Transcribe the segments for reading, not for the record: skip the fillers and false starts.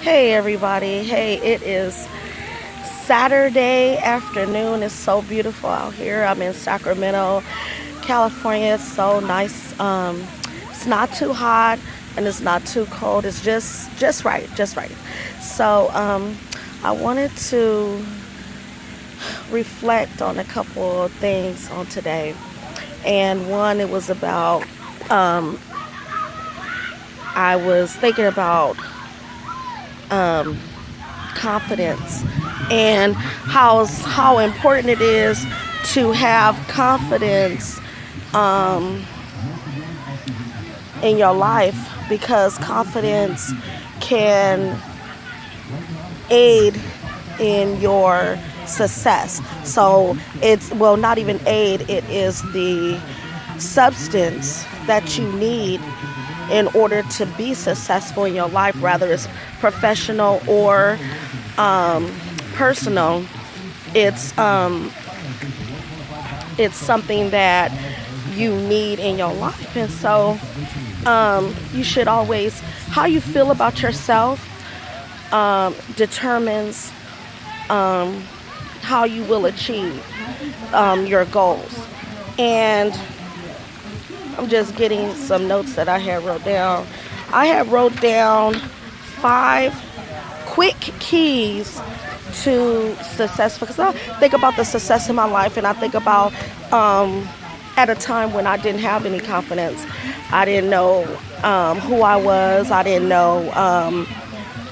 Hey everybody. Hey, it is Saturday afternoon. It's so beautiful out here. I'm in Sacramento, California. It's so nice. It's not too hot and it's not too cold. It's just right, just right. So, I wanted to reflect on a couple of things on today. And one, it was about um, I was thinking about confidence and how important it is to have confidence in your life, because confidence can aid in your success. So it's, well, not even aid, it is the substance that you need in order to be successful in your life, whether it's professional or personal. It's it's something that you need in your life, and so you should always, how you feel about yourself determines how you will achieve your goals. And I'm just getting some notes that I had wrote down. I had wrote down 5 quick keys to success, because I think about the success in my life, and I think about at a time when I didn't have any confidence. I didn't know who I was. I didn't know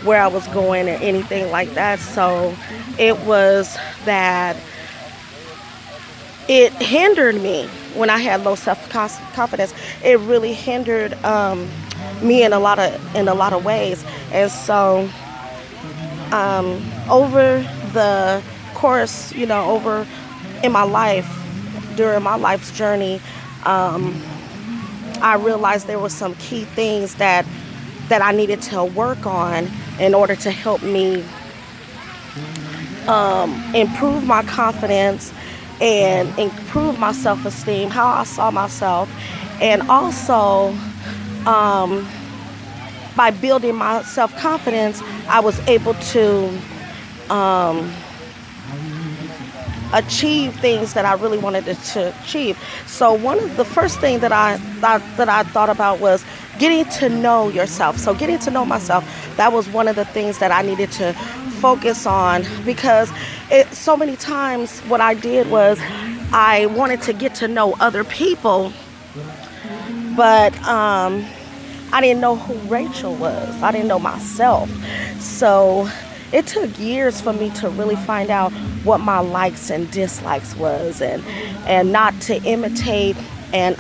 where I was going or anything like that. So it was that it hindered me when I had low self confidence. It really hindered me in a lot of ways. And so over the course, over in my life, during my life's journey, I realized there were some key things that I needed to work on in order to help me improve my confidence and improve my self-esteem, how I saw myself, and also by building my self-confidence, I was able to achieve things that I really wanted to achieve. So one of the first thing that I thought about was getting to know yourself. So getting to know myself, that was one of the things that I needed to focus on, because so many times what I did was I wanted to get to know other people, but I didn't know who Rachel was. I didn't know myself. So it took years for me to really find out what my likes and dislikes was, and not to imitate and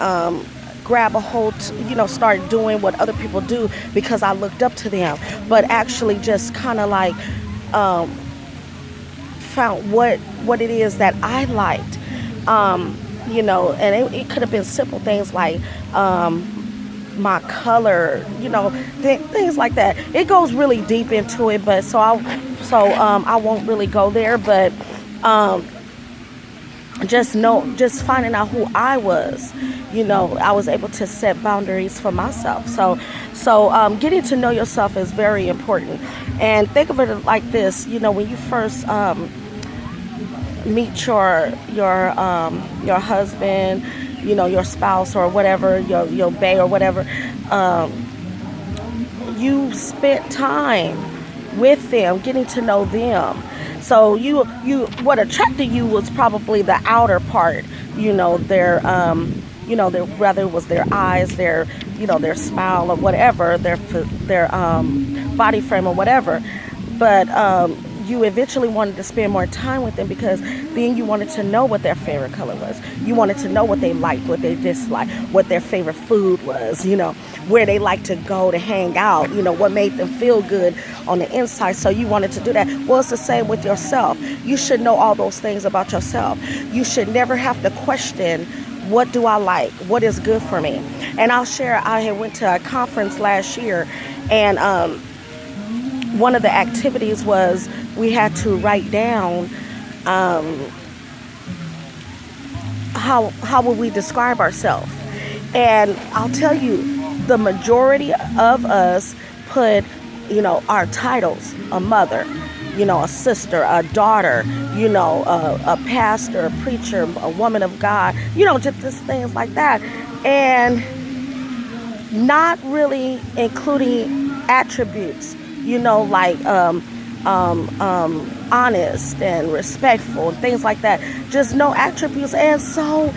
grab a hold, start doing what other people do because I looked up to them, but actually just kind of like found what it is that I liked, and it could have been simple things like my color, things like that. It goes really deep into it, but I won't really go there. But just finding out who I was, I was able to set boundaries for myself. So getting to know yourself is very important. And think of it like this: when you first meet your husband, your spouse or whatever, your bae or whatever, you spent time with them, getting to know them. So what attracted you was probably the outer part, their, whether it was their eyes, their smile or whatever, their body frame or whatever. But you eventually wanted to spend more time with them, because then you wanted to know what their favorite color was. You wanted to know what they liked, what they disliked, what their favorite food was, where they like to go to hang out, what made them feel good on the inside. So you wanted to do that. Well, it's the same with yourself. You should know all those things about yourself. You should never have to question, what do I like? What is good for me? And I'll share, I had went to a conference last year, and one of the activities was we had to write down how would we describe ourselves. And I'll tell you, the majority of us put our titles, a mother, a sister, a daughter, a pastor, a preacher, a woman of God, just things like that. And not really including attributes, like honest and respectful and things like that. Just no attributes. And so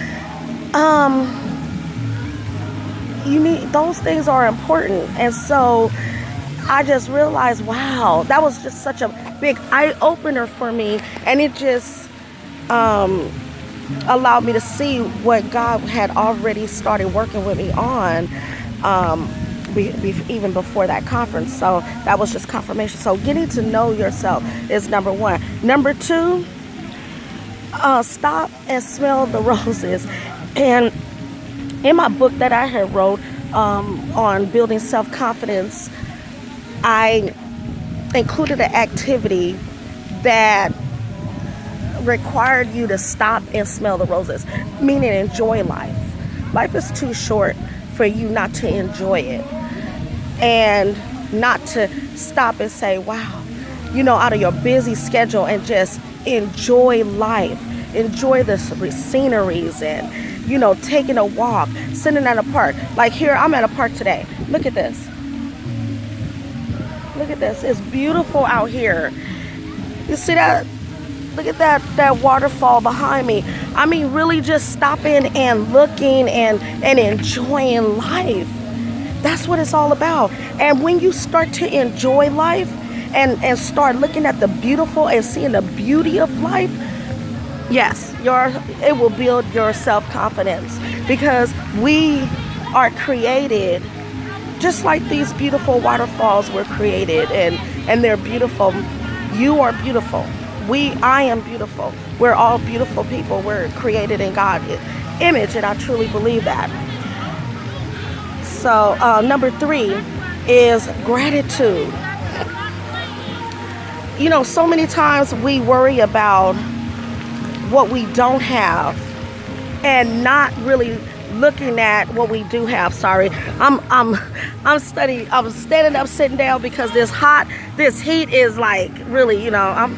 those things are important. And so I just realized, wow, that was just such a big eye-opener for me. And it just allowed me to see what God had already started working with me on even before that conference. So that was just confirmation. So getting to know yourself is number one. Number two, stop and smell the roses. And in my book that I had wrote on building self-confidence, I included an activity that required you to stop and smell the roses, meaning enjoy life. Life is too short for you not to enjoy it, and not to stop and say, wow, out of your busy schedule, and just enjoy life, enjoy the sceneries, and taking a walk, sitting at a park. Like here, I'm at a park today. Look at this. Look at this. It's beautiful out here. You see that? Look at that waterfall behind me. I mean, really just stopping and looking and enjoying life. That's what it's all about. And when you start to enjoy life and start looking at the beautiful and seeing the beauty of life, yes, it will build your self-confidence, because we are created just like these beautiful waterfalls were created, and they're beautiful. You are beautiful. I am beautiful. We're all beautiful people. We're created in God's image, and I truly believe that. So number three is gratitude. So many times we worry about what we don't have and not really looking at what we do have. Sorry, I'm standing up, sitting down, because this heat is like really, I'm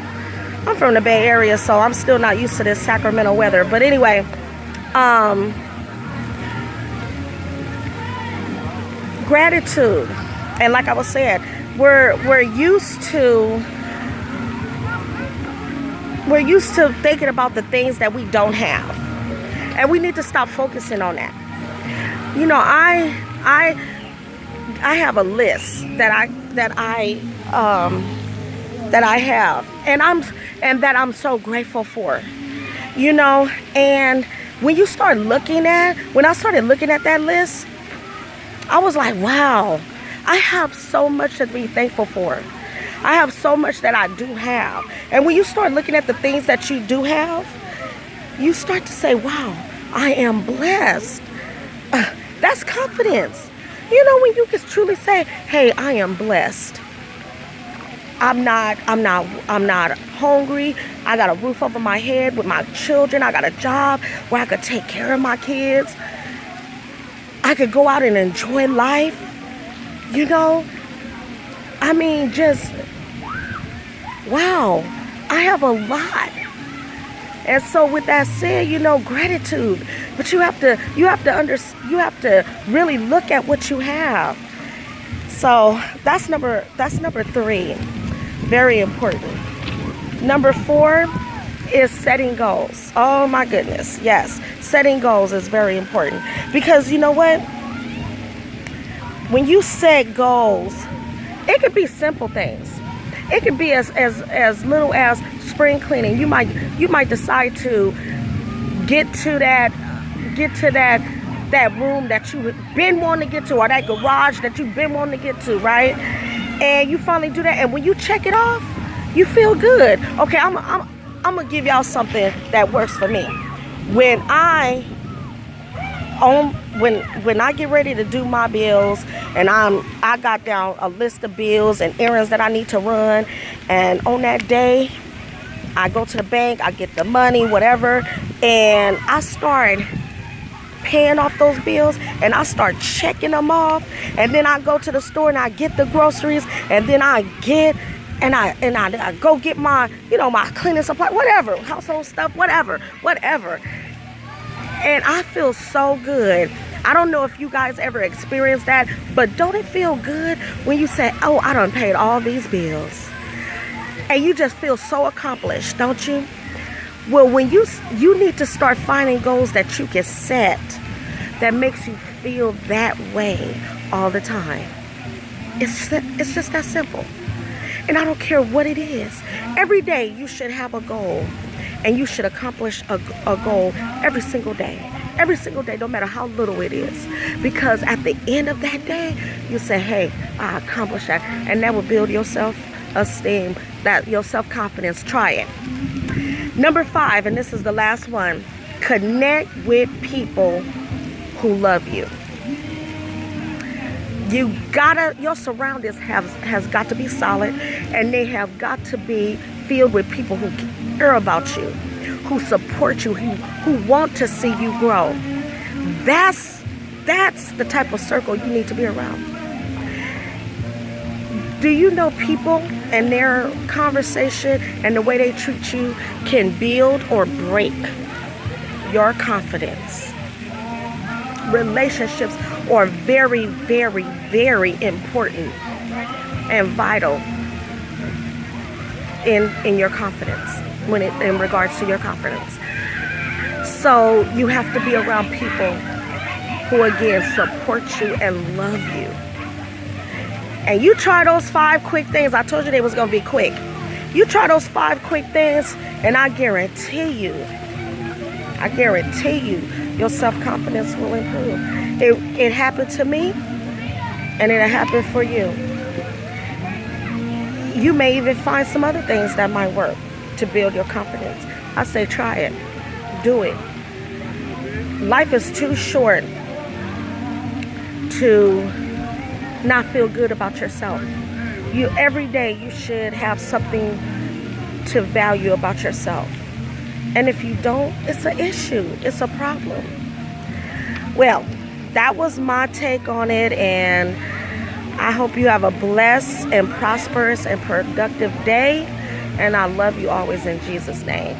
from the Bay Area, so I'm still not used to this Sacramento weather. But anyway, gratitude. And like I was saying, we're used to thinking about the things that we don't have, and we need to stop focusing on that. I have a list that I have, and that I'm so grateful for. And when I started looking at that list, I was like, wow, I have so much to be thankful for. I have so much that I do have. And when you start looking at the things that you do have, you start to say, wow, I am blessed. That's confidence. When you can truly say, hey, I am blessed. I'm not hungry. I got a roof over my head with my children. I got a job where I could take care of my kids. I could go out and enjoy life. I mean, just, wow, I have a lot. And so with that said, gratitude. But you have to really look at what you have. So that's number three. Very important. Number four is setting goals. Oh my goodness. Yes. Setting goals is very important, because you know what? When you set goals, it could be simple things. It could be as little as spring cleaning. You might decide to get to that room that you've been wanting to get to, or that garage that you've been wanting to get to, right? And you finally do that, and when you check it off, you feel good. Okay, I'm gonna give y'all something that works for me. When I get ready to do my bills, and I got down a list of bills and errands that I need to run, and on that day I go to the bank, I get the money, whatever, and I start paying off those bills and I start checking them off, and then I go to the store and I get the groceries, and then I go get my, my cleaning supply, whatever, household stuff, whatever. And I feel so good. I don't know if you guys ever experienced that, but don't it feel good when you say, oh, I done paid all these bills? And you just feel so accomplished, don't you? Well, when you need to start finding goals that you can set that makes you feel that way all the time. It's just that simple. And I don't care what it is. Every day you should have a goal. And you should accomplish a goal every single day. Every single day, no matter how little it is. Because at the end of that day, you say, hey, I accomplished that. And that will build your self-esteem, your self-confidence. Try it. Number 5, and this is the last one. Connect with people who love you. Your surroundings has got to be solid, and they have got to be filled with people who care about you, who support you, who want to see you grow. That's the type of circle you need to be around. Do you know people and their conversation and the way they treat you can build or break your confidence? Relationships are very, very, very important and vital in your confidence, in regards to your confidence. So you have to be around people who, again, support you and love you. And you try those 5 quick things. I told you they was going to be quick. You try those 5 quick things, and I guarantee you, your self-confidence will improve. It happened to me, and it'll happen for you. You may even find some other things that might work to build your confidence. I say try it. Do it. Life is too short to not feel good about yourself. Every day you should have something to value about yourself. And if you don't, it's an issue. It's a problem. Well, that was my take on it, and I hope you have a blessed and prosperous and productive day. And I love you always in Jesus' name.